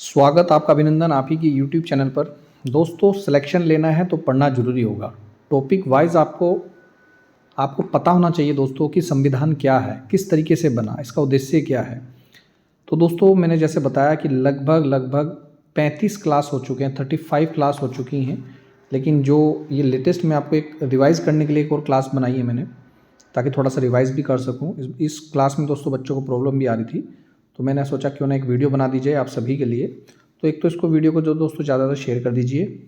स्वागत आपका अभिनंदन आप ही की यूट्यूब चैनल पर। दोस्तों, सिलेक्शन लेना है तो पढ़ना ज़रूरी होगा। टॉपिक वाइज आपको आपको पता होना चाहिए दोस्तों कि संविधान क्या है, किस तरीके से बना, इसका उद्देश्य क्या है। तो दोस्तों, मैंने जैसे बताया कि लगभग 35 क्लास हो चुके हैं, 35 क्लास हो चुकी हैं। लेकिन जो ये लेटेस्ट में आपको एक रिवाइज़ करने के लिए एक और क्लास बनाई है मैंने, ताकि थोड़ा सा रिवाइज़ भी कर सकूँ। इस क्लास में दोस्तों बच्चों को प्रॉब्लम भी आ रही थी, तो मैंने सोचा क्यों ना एक वीडियो बना दी जाए आप सभी के लिए। तो एक तो इसको वीडियो को जो दोस्तों ज़्यादा शेयर कर दीजिए।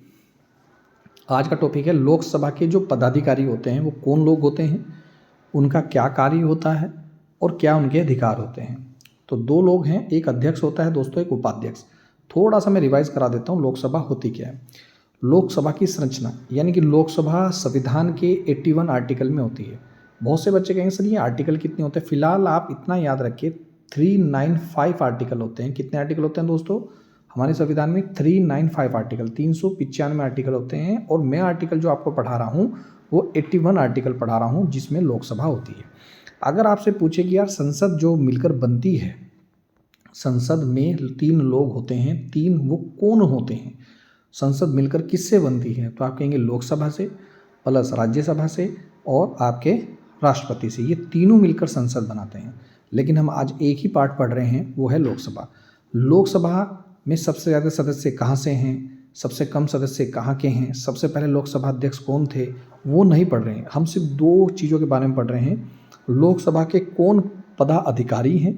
आज का टॉपिक है लोकसभा के जो पदाधिकारी होते हैं वो कौन लोग होते हैं, उनका क्या कार्य होता है और क्या उनके अधिकार होते हैं। तो दो लोग हैं, एक अध्यक्ष होता है दोस्तों, एक उपाध्यक्ष। थोड़ा सा मैं रिवाइज करा देता हूँ लोकसभा होती क्या है। लोकसभा की संरचना यानी कि लोकसभा संविधान के 81 आर्टिकल में होती है। बहुत से बच्चे कहेंगे सर ये आर्टिकल कितने होते हैं। फिलहाल आप इतना याद रखिए 395 आर्टिकल होते हैं। कितने आर्टिकल होते हैं दोस्तों हमारे संविधान में? 395 आर्टिकल, 395 आर्टिकल होते हैं। और मैं आर्टिकल जो आपको पढ़ा रहा हूँ वो 81 आर्टिकल पढ़ा रहा हूँ जिसमें लोकसभा होती है। अगर आपसे पूछे कि यार संसद जो मिलकर बनती है, संसद में 3 लोग होते हैं, 3 वो कौन होते हैं, संसद मिलकर किससे बनती है, तो आप कहेंगे लोकसभा से प्लस राज्यसभा से और आपके राष्ट्रपति से। ये तीनों मिलकर संसद बनाते हैं। लेकिन हम आज एक ही पार्ट पढ़ रहे हैं, वो है लोकसभा। लोकसभा में सबसे ज़्यादा सदस्य कहाँ से हैं, सबसे कम सदस्य कहाँ के हैं, सबसे पहले लोकसभा अध्यक्ष कौन थे, वो नहीं पढ़ रहे हैं। हम सिर्फ 2 चीज़ों के बारे में पढ़ रहे हैं, लोकसभा के कौन पदाधिकारी हैं,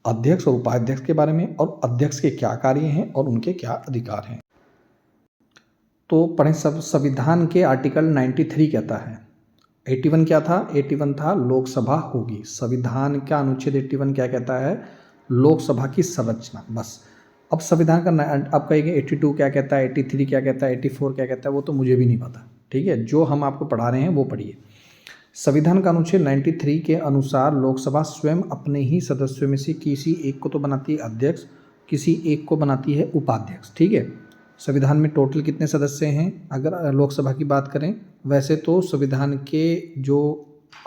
अध्यक्ष और उपाध्यक्ष के बारे में, और अध्यक्ष के क्या कार्य हैं और उनके क्या अधिकार हैं। तो पढ़ें। सब संविधान के आर्टिकल 93 कहता है। 81 क्या था? 81 था लोकसभा होगी। संविधान का अनुच्छेद 81 क्या कहता है? लोकसभा की संरचना। बस। अब संविधान का अब कहेंगे 82 क्या कहता है, 83 क्या कहता है, 84 क्या कहता है, वो तो मुझे भी नहीं पता। ठीक है, जो हम आपको पढ़ा रहे हैं वो पढ़िए। संविधान का अनुच्छेद 93 के अनुसार लोकसभा स्वयं अपने ही सदस्यों में से किसी एक को तो बनाती है अध्यक्ष, किसी एक को बनाती है उपाध्यक्ष। ठीक है। संविधान में टोटल कितने सदस्य हैं अगर लोकसभा की बात करें? वैसे तो संविधान के जो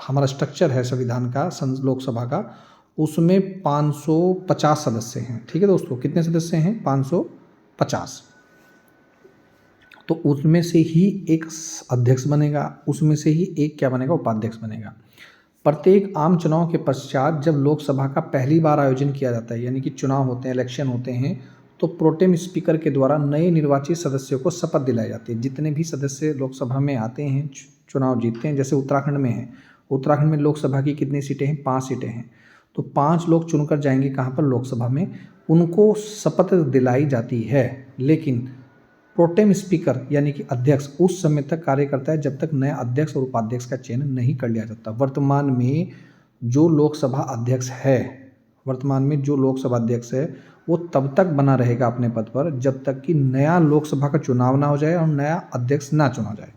हमारा स्ट्रक्चर है संविधान का, लोकसभा का, उसमें 550 सदस्य हैं। ठीक है दोस्तों, कितने सदस्य हैं? 550। तो उसमें से ही एक अध्यक्ष बनेगा, उसमें से ही एक क्या बनेगा? उपाध्यक्ष बनेगा। प्रत्येक आम चुनाव के पश्चात जब लोकसभा का पहली बार आयोजन किया जाता है, यानी कि चुनाव होते हैं, इलेक्शन होते हैं, तो प्रोटेम स्पीकर के द्वारा नए निर्वाचित सदस्यों को शपथ दिलाई जाती है। जितने भी सदस्य लोकसभा में आते हैं, चुनाव जीतते हैं, जैसे उत्तराखंड में है, उत्तराखंड में लोकसभा की कितनी सीटें हैं? 5 सीटें हैं। तो 5 लोग चुनकर जाएंगे कहाँ पर? लोकसभा में। उनको शपथ दिलाई जाती है, लेकिन प्रोटेम स्पीकर यानी कि अध्यक्ष उस समय तक कार्य करता है जब तक नया अध्यक्ष और उपाध्यक्ष का चयन नहीं कर लिया जाता। वर्तमान में जो लोकसभा अध्यक्ष है, वर्तमान में जो लोकसभा अध्यक्ष है वो तब तक बना रहेगा अपने पद पर जब तक कि नया लोकसभा का चुनाव ना हो जाए और नया अध्यक्ष ना चुना जाए।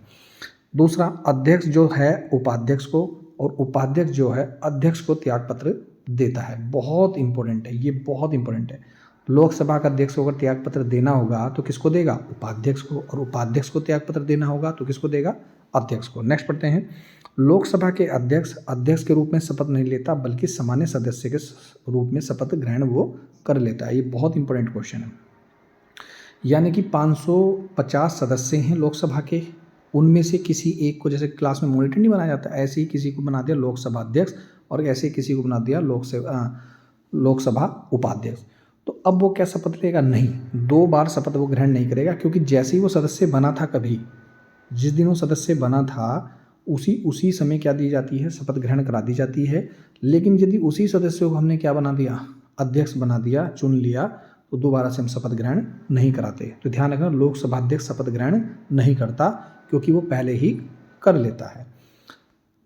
दूसरा, अध्यक्ष जो है उपाध्यक्ष को, और उपाध्यक्ष जो है अध्यक्ष को त्यागपत्र देता है। बहुत इंपॉर्टेंट है, ये बहुत इंपॉर्टेंट है। लोकसभा का अध्यक्ष को अगर त्यागपत्र देना होगा तो किसको देगा? उपाध्यक्ष को। और उपाध्यक्ष को त्यागपत्र देना होगा तो किसको देगा? अध्यक्ष को। नेक्स्ट पढ़ते हैं। लोकसभा के अध्यक्ष अध्यक्ष के रूप में शपथ नहीं लेता बल्कि सामान्य सदस्य के रूप में शपथ ग्रहण वो कर लेता है। ये बहुत इंपॉर्टेंट क्वेश्चन है। यानी कि 550 सदस्य हैं लोकसभा के, उनमें से किसी एक को, जैसे क्लास में मॉनिटर नहीं बनाया जाता, ऐसे ही किसी को बना दिया लोकसभा अध्यक्ष और ऐसे ही किसी को बना दिया लोकसभा उपाध्यक्ष। तो अब वो क्या शपथ लेगा? नहीं, 2 बार शपथ वो ग्रहण नहीं करेगा, क्योंकि जैसे ही वो सदस्य बना था, कभी जिस दिन वो सदस्य बना था उसी समय क्या दी जाती है? शपथ ग्रहण करा दी जाती है। लेकिन यदि उसी सदस्य को हमने क्या बना दिया? अध्यक्ष बना दिया, चुन लिया, तो दोबारा से हम शपथ ग्रहण नहीं कराते। तो ध्यान रखना, लोकसभा अध्यक्ष शपथ ग्रहण नहीं करता क्योंकि वो पहले ही कर लेता है।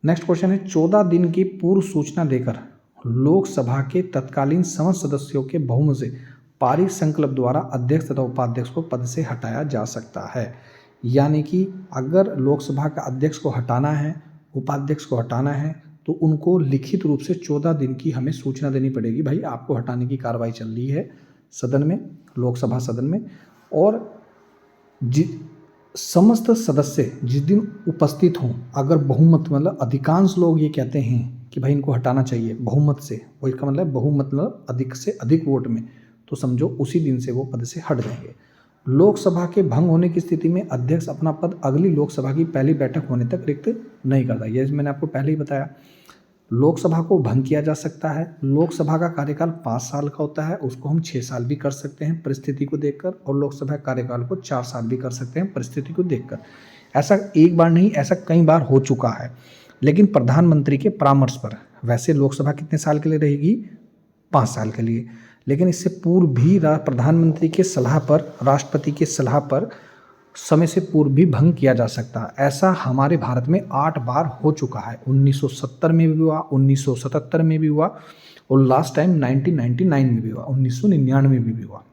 नेक्स्ट क्वेश्चन है, 14 दिन की पूर्व सूचना देकर लोकसभा के तत्कालीन समस्त सदस्यों के बहुमत से पारित संकल्प द्वारा अध्यक्ष तथा उपाध्यक्ष को पद से हटाया जा सकता है। यानी कि अगर लोकसभा का अध्यक्ष को हटाना है, उपाध्यक्ष को हटाना है, तो उनको लिखित रूप से 14 दिन की हमें सूचना देनी पड़ेगी, भाई आपको हटाने की कार्रवाई चल रही है सदन में, लोकसभा सदन में। और समस्त सदस्य जिस दिन उपस्थित हों, अगर बहुमत मतलब अधिकांश लोग ये कहते हैं कि भाई इनको हटाना चाहिए बहुमत से, वो इसका मतलब बहुमत मतलब अधिक से अधिक वोट में, तो समझो उसी दिन से वो पद से हट जाएंगे। लोकसभा के भंग होने की स्थिति में अध्यक्ष अपना पद अगली लोकसभा की पहली बैठक होने तक रिक्त नहीं करता। यह मैंने आपको पहले ही बताया। लोकसभा को भंग किया जा सकता है। लोकसभा का कार्यकाल 5 साल का होता है, उसको हम 6 साल भी कर सकते हैं परिस्थिति को देखकर, और लोकसभा कार्यकाल को 4 साल भी कर सकते हैं परिस्थिति को देखकर। ऐसा एक बार नहीं, ऐसा कई बार हो चुका है। लेकिन प्रधानमंत्री के परामर्श पर वैसे लोकसभा कितने साल के लिए रहेगी? 5 साल के लिए। लेकिन इससे पूर्व भी प्रधानमंत्री के सलाह पर, राष्ट्रपति के सलाह पर समय से पूर्व भी भंग किया जा सकता है। ऐसा हमारे भारत में 8 बार हो चुका है। 1970 में भी हुआ, 1977 में भी हुआ, और लास्ट टाइम 1999 में भी हुआ, 1999 में भी हुआ।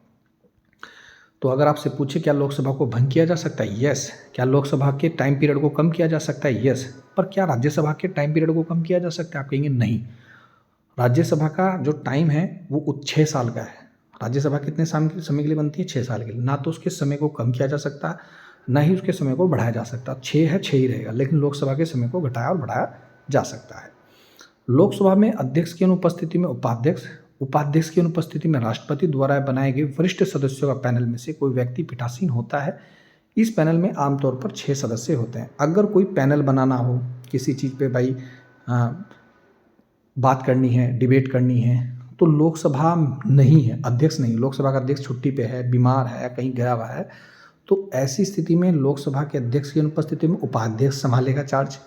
तो अगर आपसे पूछे क्या लोकसभा को भंग किया जा सकता है? यस। क्या लोकसभा के टाइम पीरियड को कम किया जा सकता है? यस। पर क्या राज्यसभा के टाइम पीरियड को कम किया जा सकता है? आप कहेंगे नहीं। राज्यसभा का जो टाइम है वो 6 साल का है। राज्यसभा कितने समय के लिए बनती है? 6 साल के लिए। ना तो उसके समय को कम किया जा सकता, ना ही उसके समय को बढ़ाया जा सकता। 6 है, 6 ही रहेगा। लेकिन लोकसभा के समय को घटाया और बढ़ाया जा सकता है। लोकसभा में अध्यक्ष की अनुपस्थिति में उपाध्यक्ष, उपाध्यक्ष की अनुपस्थिति में राष्ट्रपति द्वारा बनाए गए वरिष्ठ सदस्यों का पैनल में से कोई व्यक्ति पीठासीन होता है। इस पैनल में आमतौर पर 6 सदस्य होते हैं। अगर कोई पैनल बनाना हो किसी चीज़ पे भाई बात करनी है, डिबेट करनी है, तो लोकसभा नहीं है, अध्यक्ष नहीं, लोकसभा का अध्यक्ष छुट्टी पे है, बीमार है, कहीं गया हुआ है, तो ऐसी स्थिति में लोकसभा के अध्यक्ष की अनुपस्थिति में उपाध्यक्ष संभालेगा चार्ज।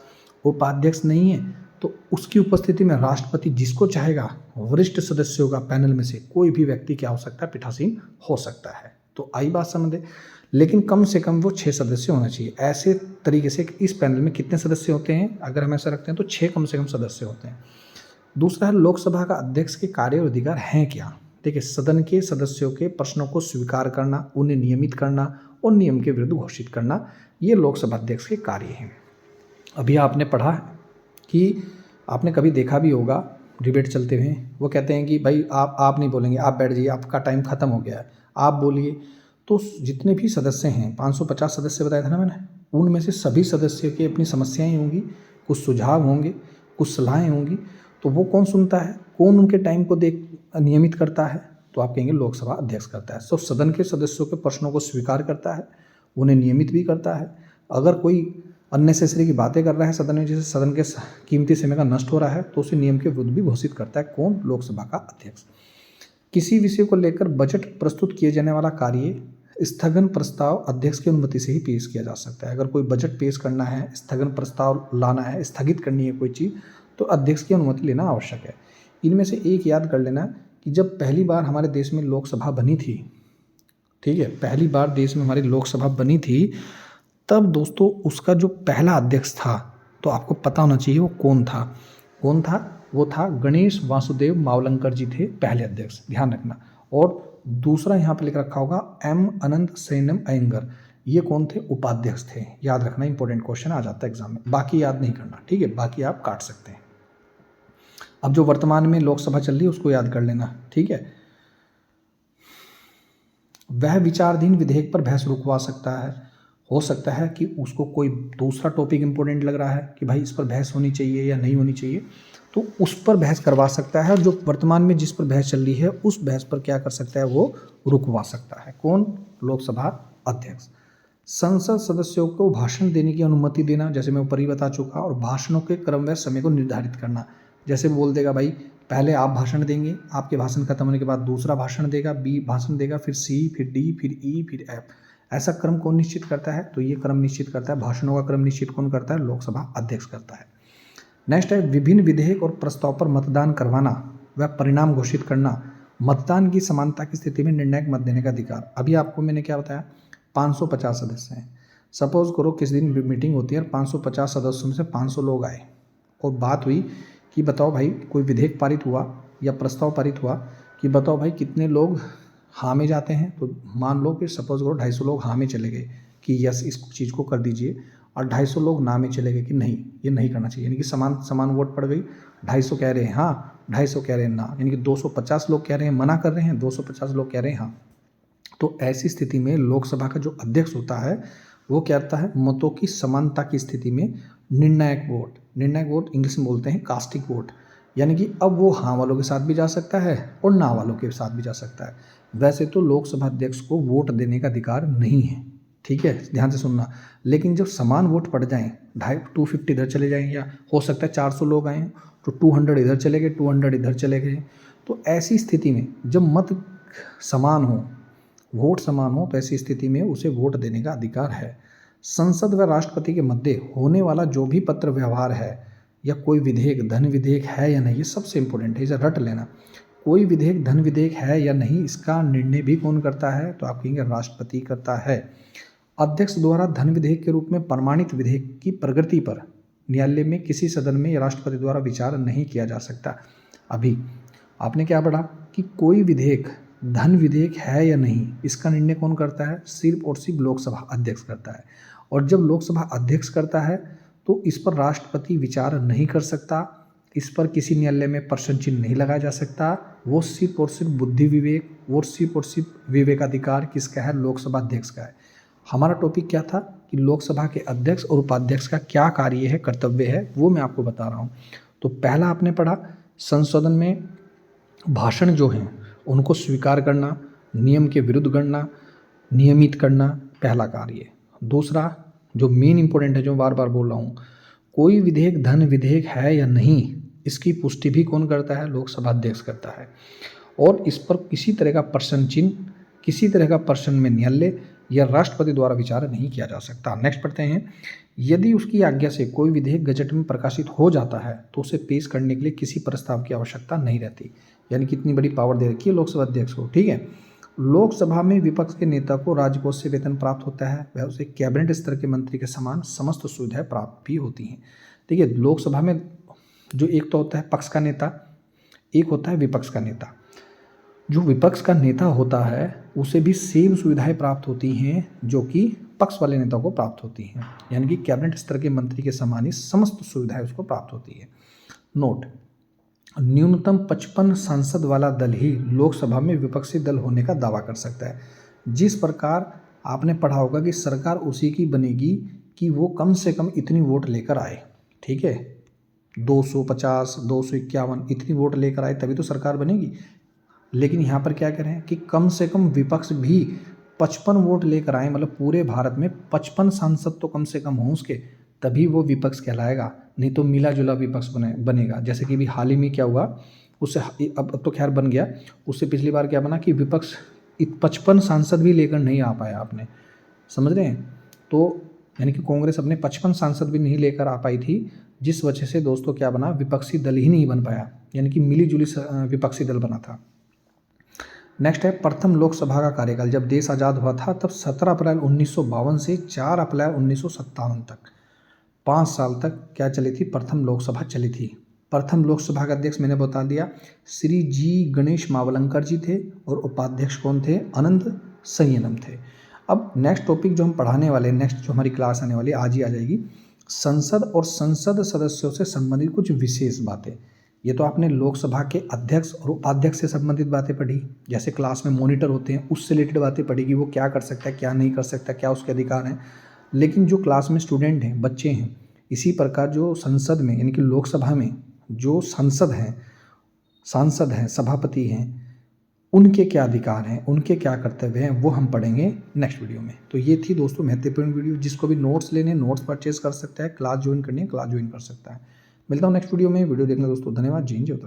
उपाध्यक्ष नहीं है तो उसकी उपस्थिति में राष्ट्रपति जिसको चाहेगा वरिष्ठ सदस्यों का पैनल में से कोई भी व्यक्ति क्या हो सकता है? पीठासीन हो सकता है। तो आई बात समझे। लेकिन कम से कम वो 6 सदस्य होना चाहिए। ऐसे तरीके से इस पैनल में कितने सदस्य होते हैं? अगर हम ऐसा रखते हैं तो 6 कम से कम सदस्य होते हैं। दूसरा है लोकसभा का अध्यक्ष के कार्य और अधिकार हैं क्या? देखिए, सदन के सदस्यों के प्रश्नों को स्वीकार करना, उन्हें नियमित करना और नियम के विरुद्ध घोषित करना, ये लोकसभा अध्यक्ष के कार्य हैं। अभी आपने पढ़ा कि आपने कभी देखा भी होगा डिबेट चलते हुए, वो कहते हैं कि भाई आप नहीं बोलेंगे, आप बैठ जाइए, आपका टाइम खत्म हो गया है, आप बोलिए। तो जितने भी सदस्य हैं, 550 सदस्य बताया था ना मैंने, उनमें से सभी सदस्यों की अपनी समस्याएं होंगी, कुछ सुझाव होंगे, कुछ सलाहें होंगी। तो वो कौन सुनता है? कौन उनके टाइम को नियमित करता है? तो आप कहेंगे लोकसभा अध्यक्ष करता है। तो सदन के सदस्यों के प्रश्नों को स्वीकार करता है, उन्हें नियमित भी करता है। अगर कोई अननेसेसरी की बातें कर रहा है सदन में, जैसे सदन के कीमती समय का नष्ट हो रहा है, तो उसे नियम के विरुद्ध भी घोषित करता है। कौन? लोकसभा का अध्यक्ष। किसी विषय को लेकर बजट प्रस्तुत किए जाने वाला कार्य स्थगन प्रस्ताव अध्यक्ष की अनुमति से ही पेश किया जा सकता है। अगर कोई बजट पेश करना है, स्थगन प्रस्ताव लाना है, स्थगित करनी है कोई चीज़, तो अध्यक्ष की अनुमति लेना आवश्यक है। इनमें से एक याद कर लेना कि जब पहली बार हमारे देश में लोकसभा बनी थी, ठीक है, पहली बार देश में हमारी लोकसभा बनी थी, तब दोस्तों उसका जो पहला अध्यक्ष था, तो आपको पता होना चाहिए वो कौन था। कौन था? वो था गणेश वासुदेव मावलंकर जी थे पहले अध्यक्ष, ध्यान रखना। और दूसरा यहाँ पे लिख रखा होगा एम अनंत सेनम अयंगर, ये कौन थे? उपाध्यक्ष थे। याद रखना, इंपॉर्टेंट क्वेश्चन आ जाता है एग्जाम में। बाकी याद नहीं करना, ठीक है, बाकी आप काट सकते हैं। अब जो वर्तमान में लोकसभा चल रही है उसको याद कर लेना, ठीक है। वह विचाराधीन विधेयक पर बहस रुकवा सकता है। हो सकता है कि उसको कोई दूसरा टॉपिक इंपॉर्टेंट लग रहा है कि भाई इस पर बहस होनी चाहिए या नहीं होनी चाहिए, तो उस पर बहस करवा सकता है। और जो वर्तमान में जिस पर बहस चल रही है उस बहस पर क्या कर सकता है? वो रुकवा सकता है। कौन? लोकसभा अध्यक्ष। संसद सदस्यों को भाषण देने की अनुमति देना, जैसे मैं ऊपर ही बता चुका, और भाषणों के क्रम व समय को निर्धारित करना। जैसे बोल देगा भाई पहले आप भाषण देंगे, आपके भाषण खत्म होने के बाद दूसरा भाषण देगा, बी भाषण देगा, फिर सी, फिर डी, फिर ई, फिर एफ। ऐसा क्रम कौन निश्चित करता है? तो ये क्रम निश्चित करता है, भाषणों का क्रम निश्चित कौन करता है? लोकसभा अध्यक्ष करता है। नेक्स्ट है विभिन्न विधेयक और प्रस्ताव पर मतदान करवाना व परिणाम घोषित करना। मतदान की समानता की स्थिति में निर्णायक मत देने का अधिकार। अभी आपको मैंने क्या बताया? 550 सदस्य हैं। सपोज करो किस दिन मीटिंग होती है और 550 सदस्यों में से 500 लोग आए और बात हुई कि बताओ भाई कोई विधेयक पारित हुआ या प्रस्ताव पारित हुआ कि बताओ भाई कितने लोग हाँ में जाते हैं। तो मान लो कि सपोज करो 250 लोग हाँ में चले गए कि यस इस चीज़ को कर दीजिए, और 250 लोग ना में चले गए कि नहीं ये नहीं करना चाहिए, यानी कि समान वोट पड़ गई। 250 कह रहे हैं हाँ, 250 कह रहे हैं ना, यानी कि 250 लोग कह रहे हैं मना कर रहे हैं, 250 लोग कह रहे हैं हाँ। तो ऐसी स्थिति में लोकसभा का जो अध्यक्ष होता है वो क्या करता है? मतों की समानता की स्थिति में निर्णायक वोट इंग्लिश में बोलते हैं कास्टिक वोट, यानी कि अब वो हाँ वालों के साथ भी जा सकता है और ना वालों के साथ भी जा सकता है। वैसे तो लोकसभा अध्यक्ष को वोट देने का अधिकार नहीं है, ठीक है, ध्यान से सुनना। लेकिन जब समान वोट पड़ जाएं, 250 इधर चले जाएं, या हो सकता है 400 लोग आए तो 200 इधर चले गए, 200 इधर चले गए, तो ऐसी स्थिति में जब मत समान हो, वोट समान हो, तो ऐसी स्थिति में उसे वोट देने का अधिकार है। संसद व राष्ट्रपति के मध्य होने वाला जो भी पत्र व्यवहार है या कोई विधेयक, धन विधेयक है या नहीं, ये सबसे इंपॉर्टेंट है, इसे रट लेना। कोई विधेयक धन विधेयक है या नहीं, इसका निर्णय भी कौन करता है, तो आप कहेंगे राष्ट्रपति करता है। अध्यक्ष द्वारा धन विधेयक के रूप में प्रमाणित विधेयक की प्रगति पर न्यायालय में किसी सदन में या राष्ट्रपति द्वारा विचार नहीं किया जा सकता। अभी आपने क्या पढ़ा कि कोई विधेयक धन विधेयक है या नहीं, इसका निर्णय कौन करता है, सिर्फ और सिर्फ लोकसभा अध्यक्ष करता है। और जब लोकसभा अध्यक्ष करता है तो इस पर राष्ट्रपति विचार नहीं कर सकता, इस पर किसी न्यायालय में प्रश्न चिन्ह नहीं लगाया जा सकता। वो सिर्फ और सिर्फ बुद्धि विवेक और सिर्फ विवेकाधिकार किसका है, लोकसभा अध्यक्ष का है। हमारा टॉपिक क्या था कि लोकसभा के अध्यक्ष और उपाध्यक्ष का क्या कार्य है, कर्तव्य है, वो मैं आपको बता रहा हूँ। तो पहला आपने पढ़ा, संसदन में भाषण जो हैं उनको स्वीकार करना, नियम के विरुद्ध गणना, नियमित करना, पहला कार्य। दूसरा जो मेन इंपॉर्टेंट है, जो बार बार बोल रहा हूँ, कोई विधेयक धन विधेयक है या नहीं, इसकी पुष्टि भी कौन करता है, लोकसभा अध्यक्ष करता है। और इस पर किसी तरह का प्रश्न चिन्ह, किसी तरह का प्रश्न में न्यायालय या राष्ट्रपति द्वारा विचार नहीं किया जा सकता। नेक्स्ट पढ़ते हैं, यदि उसकी आज्ञा से कोई विधेयक गजट में प्रकाशित हो जाता है तो उसे पेश करने के लिए किसी प्रस्ताव की आवश्यकता नहीं रहती। यानी कितनी बड़ी पावर दे रखी है लोकसभा अध्यक्ष को, ठीक है। लोकसभा में विपक्ष के नेता को राजकोष से वेतन प्राप्त होता है, वह उसे कैबिनेट स्तर के मंत्री के समान समस्त सुविधाएं प्राप्त भी होती हैं। ठीक है, लोकसभा में जो एक तो होता है पक्ष का नेता, एक होता है विपक्ष का नेता। जो विपक्ष का नेता होता है उसे भी सेम सुविधाएं प्राप्त होती हैं जो कि पक्ष वाले नेता को प्राप्त होती हैं, यानी कि कैबिनेट स्तर के मंत्री के समान ही समस्त सुविधाएं उसको प्राप्त होती है। नोट, न्यूनतम 55 सांसद वाला दल ही लोकसभा में विपक्षी दल होने का दावा कर सकता है। जिस प्रकार आपने पढ़ा होगा कि सरकार उसी की बनेगी कि वो कम से कम इतनी वोट लेकर आए, ठीक है, 250, 251 इतनी वोट लेकर आए तभी तो सरकार बनेगी। लेकिन यहाँ पर क्या करें कि कम से कम विपक्ष भी 55 वोट लेकर आए, मतलब पूरे भारत में 55 सांसद तो कम से कम हों उसके, तभी वो विपक्ष कहलाएगा, नहीं तो मिला जुला विपक्ष बनेगा। जैसे कि अभी हाल ही में क्या हुआ, उससे अब तो खैर बन गया, उससे पिछली बार क्या बना कि विपक्ष 55 सांसद भी लेकर नहीं आ पाया, आपने समझ रहे हैं। तो यानी कि कांग्रेस अपने 55 सांसद भी नहीं लेकर आ पाई थी, जिस वजह से दोस्तों क्या बना, विपक्षी दल ही नहीं बन पाया, यानी कि मिली जुली विपक्षी दल बना था। नेक्स्ट है प्रथम लोकसभा का कार्यकाल। जब देश आज़ाद हुआ था तब 17 अप्रैल 1952 से 4 अप्रैल 1957 तक 5 साल तक क्या चली थी, प्रथम लोकसभा चली थी। प्रथम लोकसभा का अध्यक्ष मैंने बता दिया, श्री जी गणेश मावलंकर जी थे, और उपाध्यक्ष कौन थे, अनंत संयनम थे। अब नेक्स्ट टॉपिक जो हम पढ़ाने वाले, नेक्स्ट जो हमारी क्लास आने वाली आज ही आ जाएगी, संसद और संसद सदस्यों से संबंधित कुछ विशेष बातें। ये तो आपने लोकसभा के अध्यक्ष और उपाध्यक्ष से संबंधित बातें पढ़ी, जैसे क्लास में मॉनिटर होते हैं उससे रिलेटेड बातें पढ़ी कि वो क्या कर सकता है, क्या नहीं कर सकता, क्या उसके अधिकार हैं। लेकिन जो क्लास में स्टूडेंट हैं, बच्चे हैं, इसी प्रकार जो संसद में यानी कि लोकसभा में जो सांसद हैं, सभापति हैं, उनके क्या अधिकार हैं, उनके क्या कर्तव्य हैं, वो हम पढ़ेंगे नेक्स्ट वीडियो में। तो ये थी दोस्तों महत्वपूर्ण वीडियो। जिसको भी नोट्स लेने, नोट्स परचेज कर सकता है, क्लास ज्वाइन करनी है क्लास ज्वाइन कर सकता है। मिलता हूँ नेक्स्ट वीडियो में। वीडियो देखने दोस्तों धन्यवाद। जय हिंद, जय उत्तराखंड।